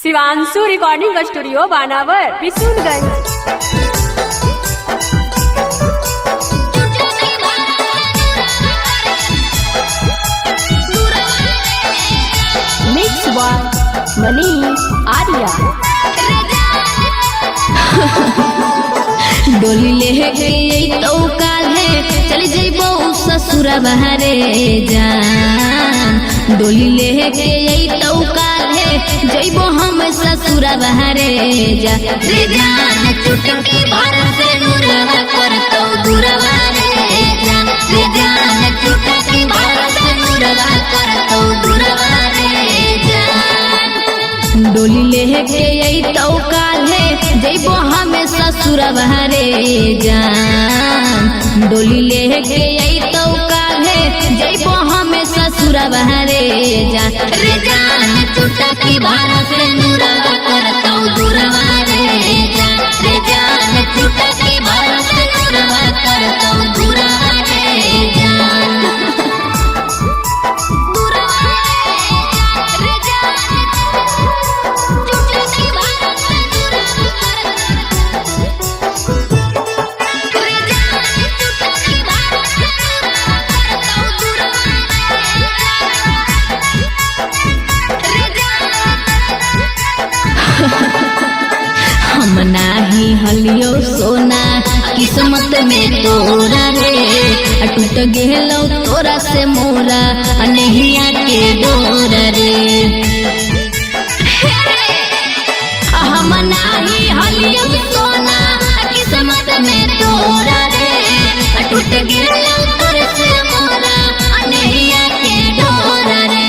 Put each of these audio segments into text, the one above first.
Shivanshu recording studio बानावर Bishunganj. Mix by Manish Arya. डोली लेके तो काल है चल जइबो ससुरा बहारे जान। डोली लेके तो काल है जइबो हम ससुरा बहारे जा रे जान। चुटकी भर से नूरवा करतो दूरवा रे जान रे जान। चुटकी भर से नूरवा करतो दूरवा रे जान। डोली लेके तो काल है जइबो हम ससुरा बहारे जान। डोली लेके तो काल है जइबो हम ससुरा बहारे जान रे जान। चुटकी भर से नूरवा करतो दूरवा रे जान रे जान। चुटकी भर से नूरवा करतो दूरवा रे जान। हम नाही हलियो सोना किस्मत में तोरा रे। टूट गेलो तोरा से मोरा अनहिया के डोरा रे। हम नाही हलियो सोना किस्मत में तोरा रे। टूट गेलो तोरा से मोरा अनहिया के डोरा रे।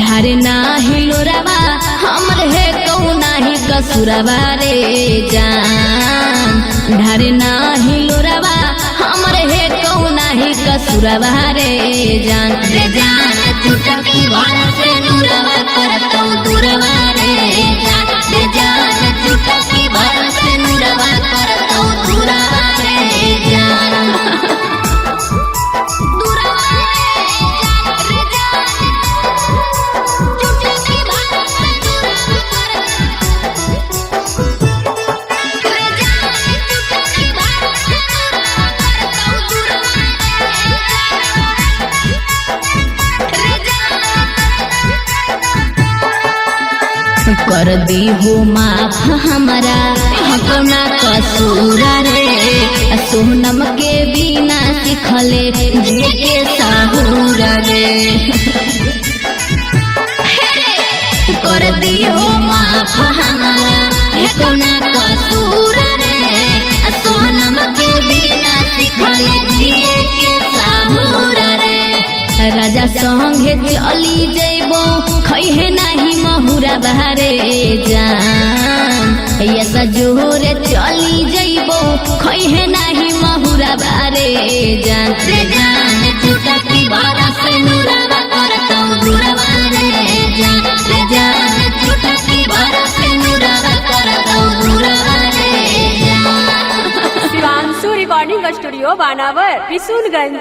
ढारे नाही लोरावा हमर है कौ नाही कसुरवा रे जान। ढारे नाही लोरावा हमर है कौ नाही कसुरवा रे जान रे जान। चुटकी भर से नूरवा करतो दूरवा रे जान रे जान। चुटकी भर से नूरवा करतो दूरवा रे जान। कर दी हो माफ हमारा अपना कसूर रे। सोनम के बिना सिखले जी के साहुर रे। कर दी हो माफ हमारा अपना कसूर रे। सोनम के बिना सिखले जी के साहुर रे। राजा संगे चली जइबो खइहे नाही महुरा बहारे जान। ऐसा जोरे चली जइबो खइहे नाही महुरा बहारे जान रे जान। चुटकी भर से नूरवा करतो दूरवा रे जान रे जान। चुटकी भर से नूरवा करतो दूरवा रे जान। शिवांशु रिकॉर्डिंग स्टूडियो बानावर बिशुनगंज।